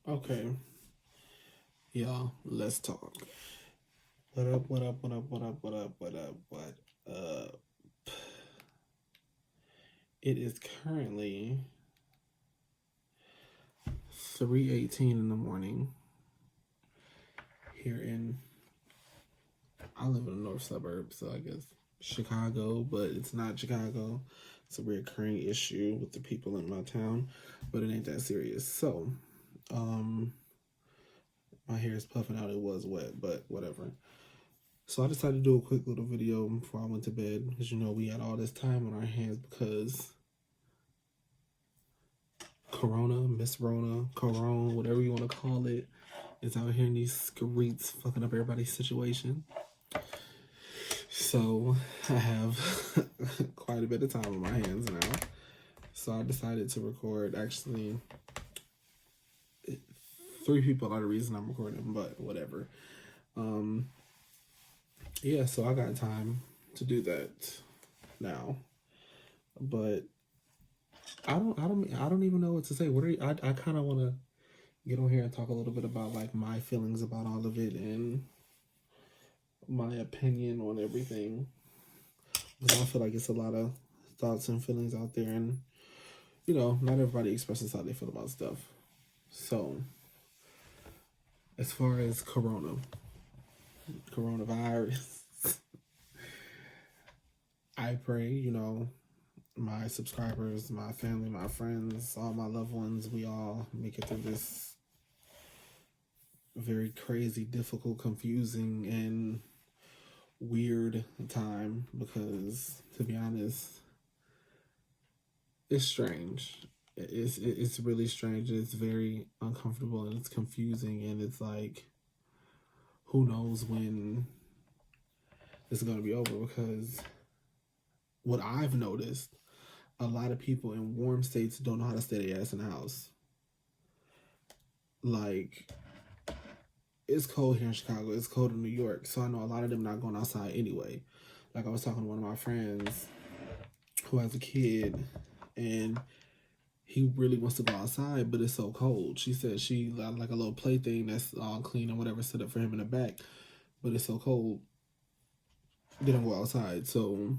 Okay, y'all, let's talk. What up, what up, what up, what up, what up, what up, what up? It is currently 3:18 in the morning here in, I live in the north suburbs, so I guess Chicago, but it's not Chicago. It's a recurring issue with the people in my town, but it ain't that serious. So, um, my hair is puffing out. It was wet, but whatever. So I decided to do a quick little video before I went to bed because we had all this time on our hands because Corona, Miss Rona, Corona, whatever you want to call it, is out here in these streets fucking up everybody's situation. So I have quite a bit of time on my hands now. So I decided to record. Actually, three people are the reason I'm recording, but whatever. Yeah, so I got time to do that now. But I don't even know what to say. I kind of want to get on here and talk a little bit about like my feelings about all of it and my opinion on everything, because I feel like it's a lot of thoughts and feelings out there, and not everybody expresses how they feel about stuff. So as far as coronavirus, I pray my subscribers, my family, my friends, all my loved ones, we all make it through this very crazy, difficult, confusing, and weird time, because to be honest, it's strange. It's really strange. It's very uncomfortable and it's confusing, and it's like, who knows when this is going to be over, because what I've noticed, a lot of people in warm states don't know how to stay their ass in the house. Like, it's cold here in Chicago. It's cold in New York. So I know a lot of them not going outside anyway. Like, I was talking to one of my friends who has a kid, and he really wants to go outside, but it's so cold. She said she like a little plaything that's all clean and whatever set up for him in the back, but it's so cold they don't go outside. So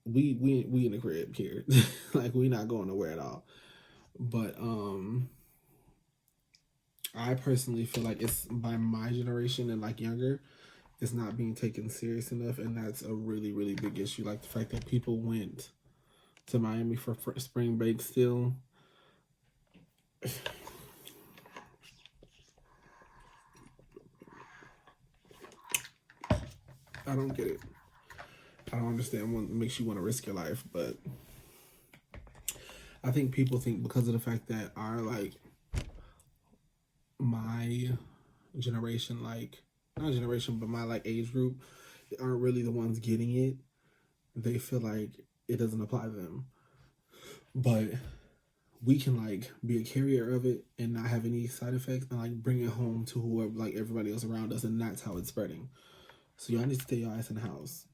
we in the crib here. Like, we not going nowhere at all. But I personally feel like it's, by my generation and like younger, it's not being taken serious enough, and that's a really, really big issue. Like the fact that people went to Miami for spring break still. I don't get it. I don't understand what makes you want to risk your life, but I think people think because of the fact that our, like, my generation, like, not generation, but my like age group aren't really the ones getting it. They feel like it doesn't apply to them. But we can like be a carrier of it and not have any side effects, and like bring it home to whoever, like everybody else around us, and that's how it's spreading. So y'all need to stay your ass in the house.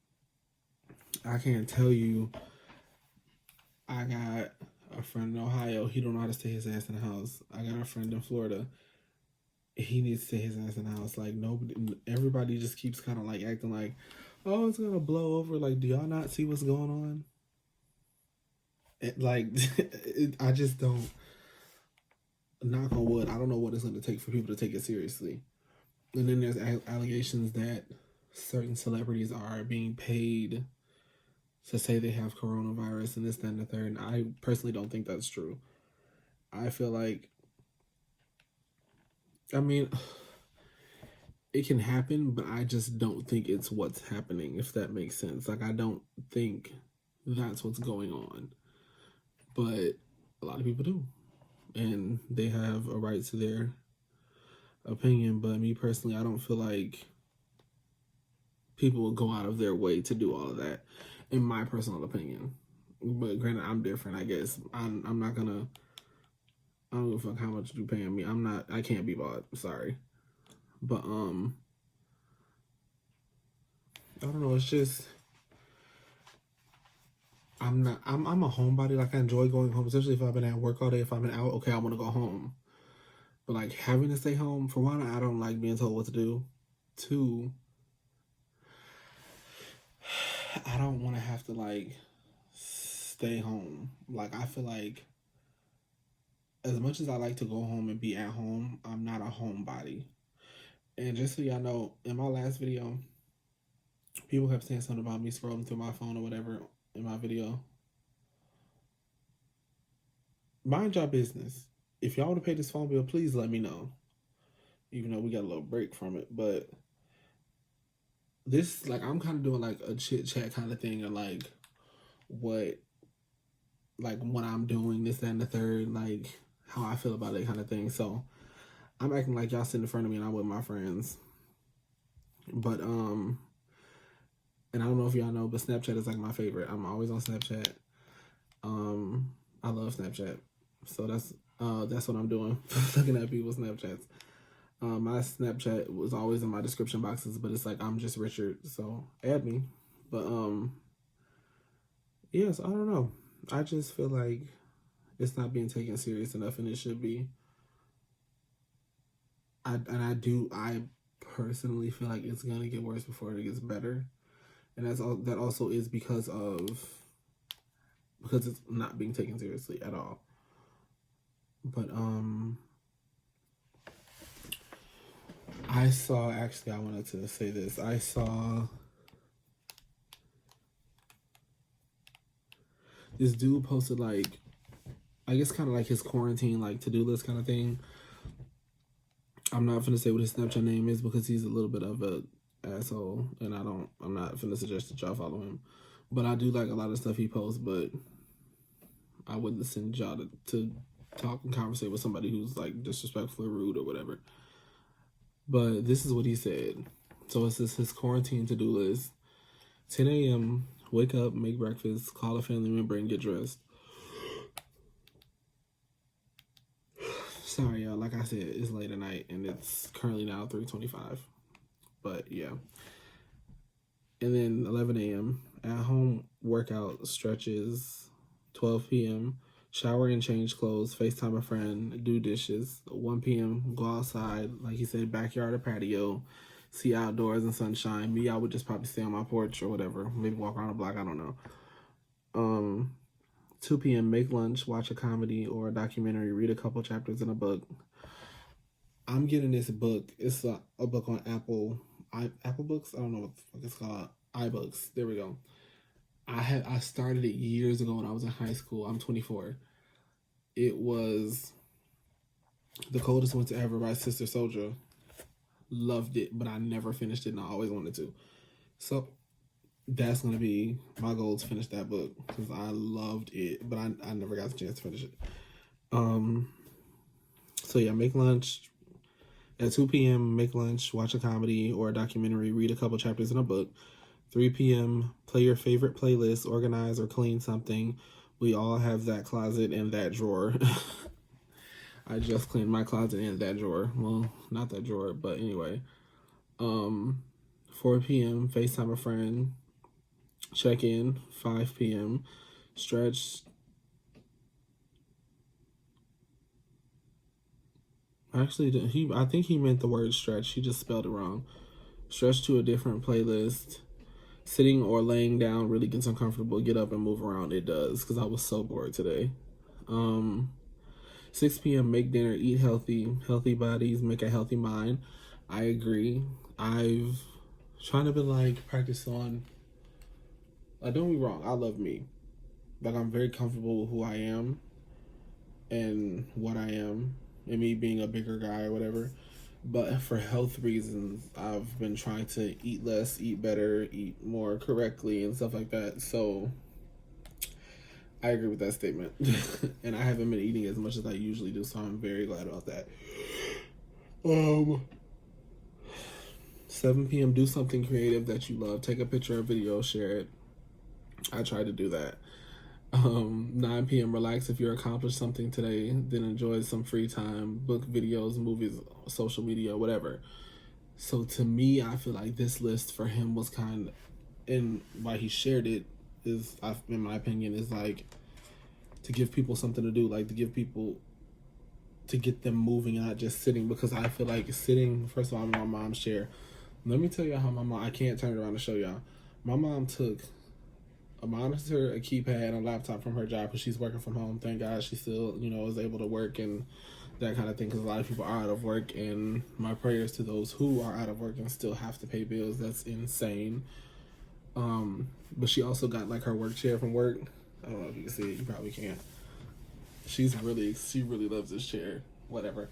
I can't tell you. I got a friend in Ohio. He don't know how to stay his ass in the house. I got a friend in Florida. He needs to stay his ass in the house. Like, nobody, everybody just keeps kind of like acting like, oh, it's gonna blow over. Like, do y'all not see what's going on? I just don't. Knock on wood. I don't know what it's gonna take for people to take it seriously. And then there's allegations that certain celebrities are being paid to say they have coronavirus and this, that, and the third. And I personally don't think that's true. I feel like, I mean, it can happen, but I just don't think it's what's happening, if that makes sense. Like, I don't think that's what's going on. But a lot of people do. And they have a right to their opinion. But me personally, I don't feel like people will go out of their way to do all of that, in my personal opinion. But granted, I'm different, I guess. I'm not gonna. I don't give a fuck how much you paying me. I can't be bought. Sorry, but I don't know. It's just, I'm a homebody. Like, I enjoy going home, especially if I've been at work all day. If I've been out, okay, I want to go home. But like having to stay home, for one, I don't like being told what to do. Two, I don't want to have to like stay home. Like, I feel like as much as I like to go home and be at home, I'm not a homebody. And just so y'all know, in my last video, people kept saying something about me scrolling through my phone or whatever in my video. Mind your business. If y'all want to pay this phone bill, please let me know. Even though we got a little break from it, but this, like, I'm kind of doing like a chit chat kind of thing, and like what, like what I'm doing, this, that, and the third, like how I feel about it, kind of thing. So I'm acting like y'all sitting in front of me and I'm with my friends. But and I don't know if y'all know, but Snapchat is like my favorite. I'm always on Snapchat. I love Snapchat, so that's what I'm doing. Looking at people's Snapchats. My Snapchat was always in my description boxes, but it's like I'm just Richard, so add me. But yes, I don't know. I just feel like it's not being taken serious enough, and it should be. I personally feel like it's gonna get worse before it gets better, and that also is because it's not being taken seriously at all. But I wanted to say this. I saw this dude posted, like, I guess kind of like his quarantine, like, to-do list kind of thing. I'm not finna say what his Snapchat name is because he's a little bit of a asshole, and I'm not finna suggest that y'all follow him. But I do like a lot of stuff he posts, but I wouldn't send y'all to talk and conversate with somebody who's like disrespectful or rude or whatever. But this is what he said. So it's his quarantine to-do list. 10 a.m., wake up, make breakfast, call a family member, and get dressed. Sorry, y'all. Like I said, it's late at night, and it's currently now 3:25. But yeah. And then 11 a.m., at home workout, stretches. 12 p.m., shower and change clothes, FaceTime a friend, do dishes. 1 p.m., go outside, like he said, backyard or patio, see outdoors and sunshine. Me, I would just probably stay on my porch or whatever, maybe walk around the block, I don't know. 2 p.m., make lunch, watch a comedy or a documentary, read a couple chapters in a book. I'm getting this book. It's a book on Apple Books. I don't know what the fuck it's called. iBooks. There we go. I started it years ago when I was in high school. I'm 24. It was The Coldest Winter Ever by Sister Souljah. Loved it, but I never finished it, and I always wanted to. So that's gonna be my goal, to finish that book because I loved it, but I never got the chance to finish it. So yeah, make lunch at 2 p.m. Make lunch, watch a comedy or a documentary, read a couple chapters in a book. 3 p.m., play your favorite playlist, organize or clean something. We all have that closet and that drawer. I just cleaned my closet and that drawer. Well, not that drawer, but anyway. 4 p.m., FaceTime a friend. Check in. 5 p.m., stretch. Actually, I think he meant the word stretch. He just spelled it wrong. Stretch to a different playlist. Sitting or laying down really gets uncomfortable. Get up and move around. It does, because I was so bored today. 6 p.m., make dinner, eat healthy. Healthy bodies make a healthy mind. I agree. I've trying to be like practice on. Don't get me wrong. I love me. Like, I'm very comfortable with who I am and what I am, and me being a bigger guy or whatever. But for health reasons, I've been trying to eat less, eat better, eat more correctly, and stuff like that. So I agree with that statement. And I haven't been eating as much as I usually do, so I'm very glad about that. 7 p.m., do something creative that you love. Take a picture or video, share it. I try to do that. 9 p.m., relax. If you accomplished something today, then enjoy some free time, book, videos, movies, social media, whatever. So to me, I feel like this list for him was kind of, and why he shared it, is, in my opinion, is like to give people something to do, like to give people, to get them moving and not just sitting. Because I feel like sitting, first of all, I'm in my mom's chair. Let me tell you how my mom, I can't turn it around to show y'all. My mom took a monitor, a keypad, and a laptop from her job because she's working from home. Thank God she still, is able to work and that kind of thing, because a lot of people are out of work, and my prayers to those who are out of work and still have to pay bills. That's insane. But she also got like her work chair from work. I don't know if you can see it. You probably can't. She really loves this chair. Whatever.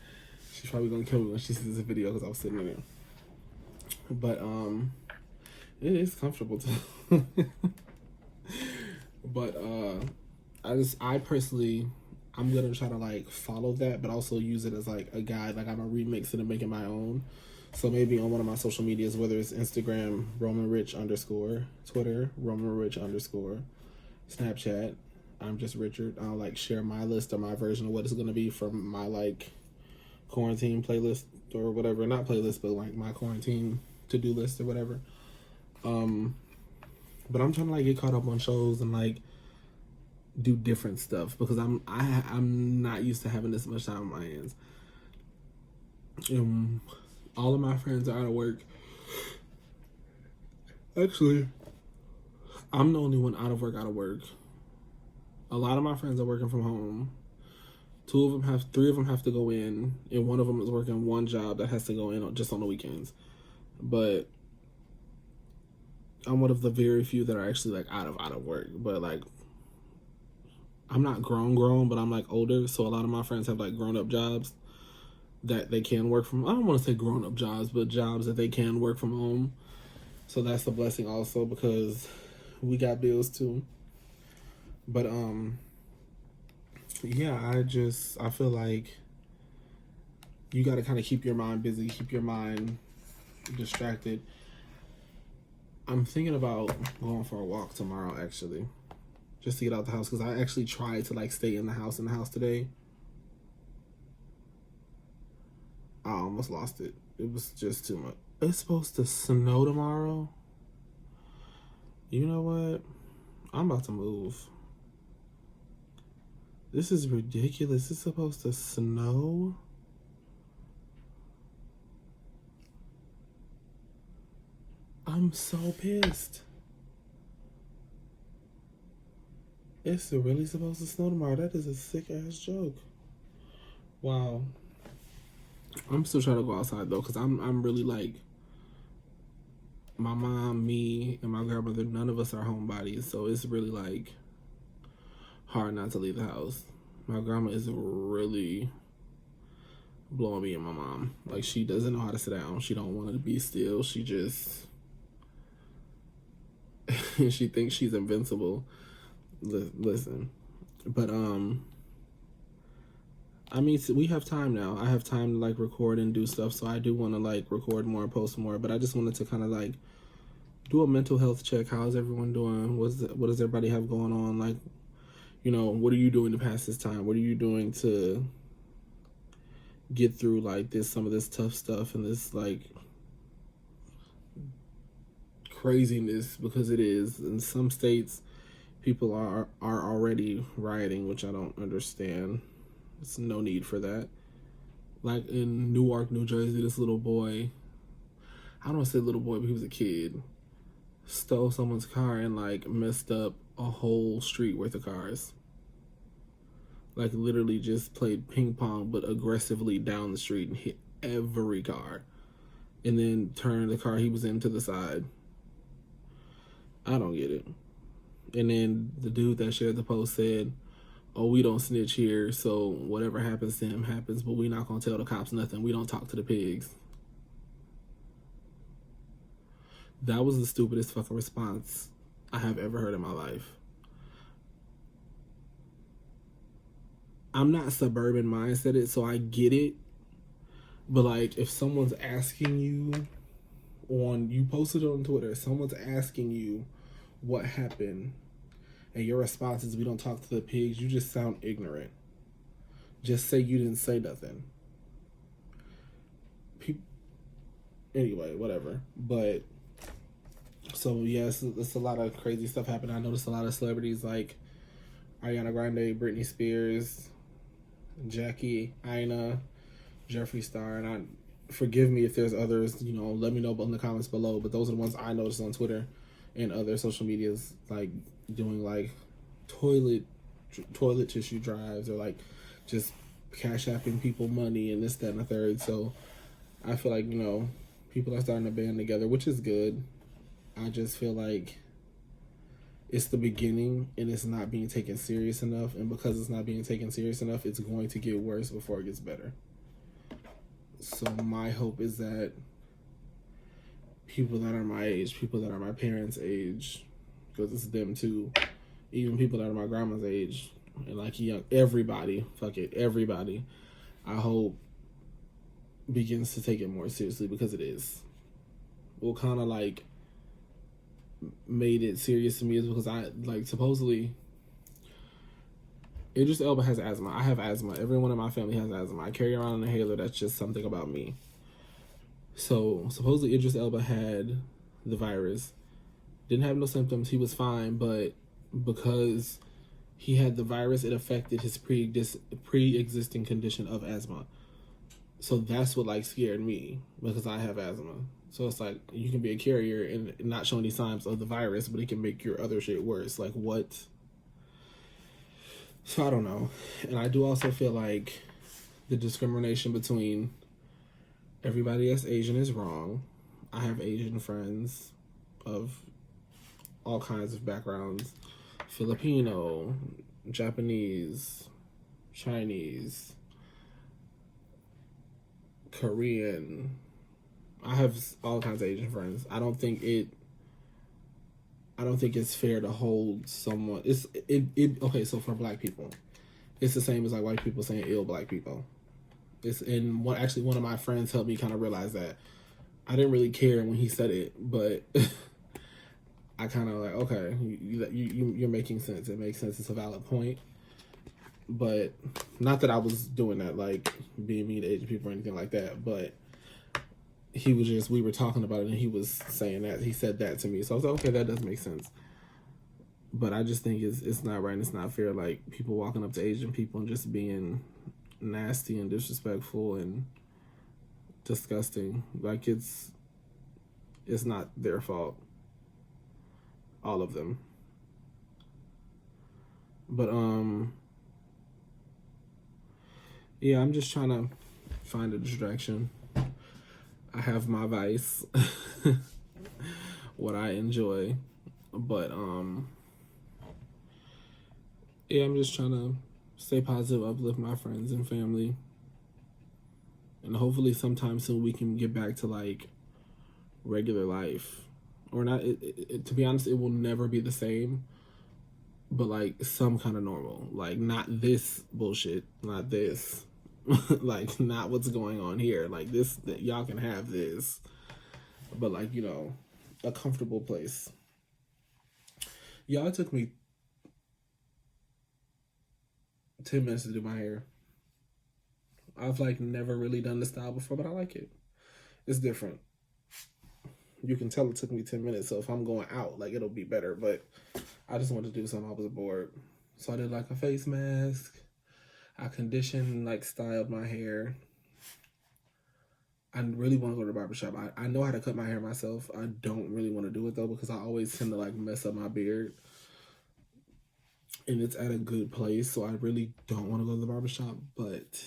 She's probably gonna kill me when she sees this video because I was sitting in it. But it is comfortable too. But I personally, I'm gonna try to like follow that, but also use it as like a guide. Like I'm gonna remix it and make it my own. So maybe on one of my social medias, whether it's Instagram, RomanRich_, Twitter, RomanRich_, Snapchat, I'm just Richard. I'll like share my list or my version of what it's gonna be from my like quarantine playlist or whatever. Not playlist, but like my quarantine to-do list or whatever. But I'm trying to like get caught up on shows and like do different stuff because I'm not used to having this much time on my hands. All of my friends are out of work. Actually, I'm the only one out of work. A lot of my friends are working from home. Three of them have to go in, and one of them is working one job that has to go in just on the weekends. But I'm one of the very few that are actually like out of work. But like, I'm not grown, but I'm like older, so a lot of my friends have like grown up jobs that they can work from. I don't want to say grown up jobs, but jobs that they can work from home. So that's the blessing also, because we got bills too. But yeah, I feel like you got to kind of keep your mind busy, keep your mind distracted. I'm thinking about going for a walk tomorrow, actually, just to get out the house, because I actually tried to like stay in the house today. I almost lost it. It was just too much. It's supposed to snow tomorrow. You know what? I'm about to move. This is ridiculous. It's supposed to snow. I'm so pissed. It's really supposed to snow tomorrow. That is a sick ass joke. Wow. I'm still trying to go outside though, because I'm really like, my mom, me, and my grandmother, none of us are homebodies, so it's really like hard not to leave the house. My grandma is really blowing me and my mom. Like, she doesn't know how to sit down. She don't want to be still. She just she thinks she's invincible. Listen, but I mean, we have time now. I have time to like record and do stuff, so I do want to like record more and post more. But I just wanted to kind of like do a mental health check. How's everyone doing? What does everybody have going on? Like, what are you doing to pass this time? What are you doing to get through like some of this tough stuff and this like craziness, because it is. In some states, people are already rioting, which I don't understand. There's no need for that. Like in Newark, New Jersey, this little boy, I don't want to say little boy, but he was a kid, stole someone's car and like messed up a whole street worth of cars. Like literally just played ping pong, but aggressively down the street and hit every car. And then turned the car he was in to the side. I don't get it. And then the dude that shared the post said, "Oh, we don't snitch here, so whatever happens to him happens, but we not gonna tell the cops nothing. We don't talk to the pigs." That was the stupidest fucking response I have ever heard in my life. I'm not suburban mindseted, so I get it. But like, if someone's asking you you posted it on Twitter, someone's asking you what happened, and your response is, "We don't talk to the pigs," you just sound ignorant. Just say you didn't say nothing. Anyway, whatever. But So yes, it's a lot of crazy stuff happening. I noticed a lot of celebrities like Ariana Grande, Britney Spears, Jackie, Aina, Jeffree Star, and I forgive me if there's others. Let me know in the comments below. But those are the ones I noticed on Twitter and other social medias, like doing like toilet tissue drives or like just cash apping people money and this, that, and the third. So I feel like people are starting to band together, which is good. I just feel like it's the beginning and it's not being taken serious enough, and because it's not being taken serious enough, it's going to get worse before it gets better. So my hope is that people that are my age, people that are my parents' age, because it's them too, even people that are my grandma's age, and like young, everybody, fuck it, everybody, I hope begins to take it more seriously, because it is. What kind of like made it serious to me is because I like supposedly Idris Elba has asthma. I have asthma. Everyone in my family has asthma. I carry around an inhaler. That's just something about me. So supposedly Idris Elba had the virus, didn't have no symptoms. He was fine, but because he had the virus, it affected his pre-existing condition of asthma. So that's what like scared me, because I have asthma. So it's like you can be a carrier and not show any signs of the virus, but it can make your other shit worse. Like what? So I don't know. And I do also feel like the discrimination between everybody that's Asian is wrong. I have Asian friends of all kinds of backgrounds: Filipino, Japanese, Chinese, Korean. I have all kinds of Asian friends. I don't think it's fair to hold someone. Okay. So for black people, it's the same as like white people saying ill black people. Actually one of my friends helped me kind of realize that. I didn't really care when he said it, but I kind of like, okay, you're making sense. It makes sense. It's a valid point. But not that I was doing that, like being mean to Asian people or anything like that. But we were talking about it and he was saying that. He said that to me. So I was like, okay, that does make sense. But I just think it's not right and it's not fair. Like people walking up to Asian people and just being nasty and disrespectful and disgusting. Like it's not their fault. All of them. But yeah, I'm just trying to find a distraction. I have my vice, what I enjoy, but yeah, I'm just trying to stay positive, uplift my friends and family, and hopefully sometime soon we can get back to like regular life, or not. To be honest, it will never be the same, but like some kind of normal, like not this bullshit, not this. Like not what's going on here, like this, that y'all can have this, but like a comfortable place. Y'all, it took me 10 minutes to do my hair. I've like never really done this style before, but I like it. It's different. You can tell it took me 10 minutes, so if I'm going out, like it'll be better, but I just wanted to do something. I was bored, so I did like a face mask. I conditioned, like styled my hair. I really want to go to the barbershop. I know how to cut my hair myself. I don't really want to do it though, because I always tend to like mess up my beard. And it's at a good place, so I really don't want to go to the barbershop. But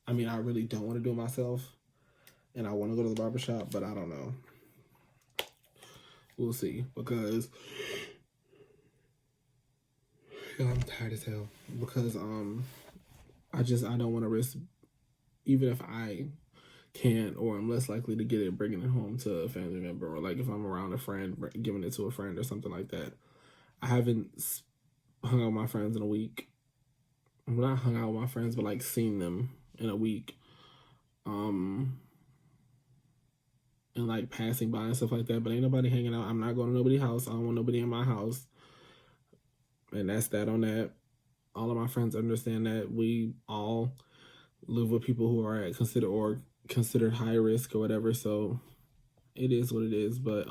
I mean, I really don't want to do it myself. And I want to go to the barbershop, but I don't know. We'll see, because I'm tired as hell. Because I don't want to risk, even if I can, or I'm less likely to get it, bringing it home to a family member, or like if I'm around a friend, giving it to a friend or something like that. I haven't hung out with my friends in a week. I'm not hung out with my friends, but like seen them in a week. And like passing by and stuff like that, but ain't nobody hanging out. I'm not going to nobody's house. I don't want nobody in my house. And that's that on that. All of my friends understand that we all live with people who are considered high risk or whatever. So it is what it is. But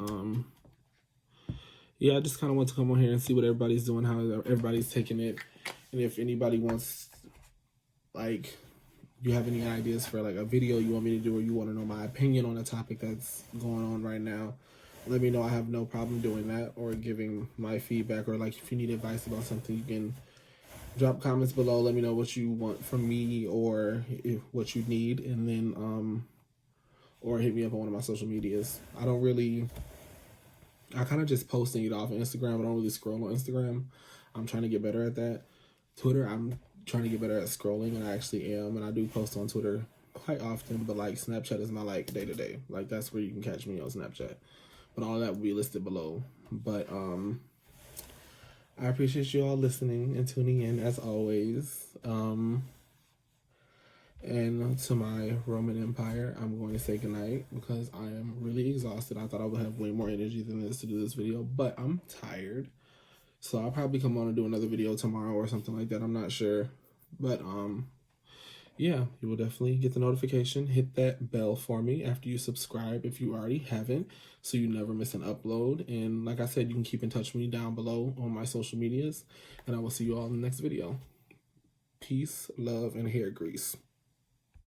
yeah, I just kind of want to come on here and see what everybody's doing, how everybody's taking it, and if anybody wants, like, you have any ideas for like a video you want me to do, or you want to know my opinion on a topic that's going on right now, let me know. I have no problem doing that or giving my feedback, or like if you need advice about something, you can drop comments below. Let me know what you want from me, or what you need, and then or hit me up on one of my social medias. I kind of just post and get off Instagram. I don't really scroll on Instagram. I'm trying to get better at that. Twitter, I'm trying to get better at scrolling, and I actually am, and I do post on Twitter quite often, but like Snapchat is my like day-to-day. Like that's where you can catch me on Snapchat. But all that will be listed below. But I appreciate you all listening and tuning in as always. And to my Roman Empire, I'm going to say goodnight because I am really exhausted. I thought I would have way more energy than this to do this video, but I'm tired. So I'll probably come on and do another video tomorrow or something like that. I'm not sure. But yeah, you will definitely get the notification. Hit that bell for me after you subscribe if you already haven't, so you never miss an upload. And like I said, you can keep in touch with me down below on my social medias, and I will see you all in the next video. Peace, love, and hair grease.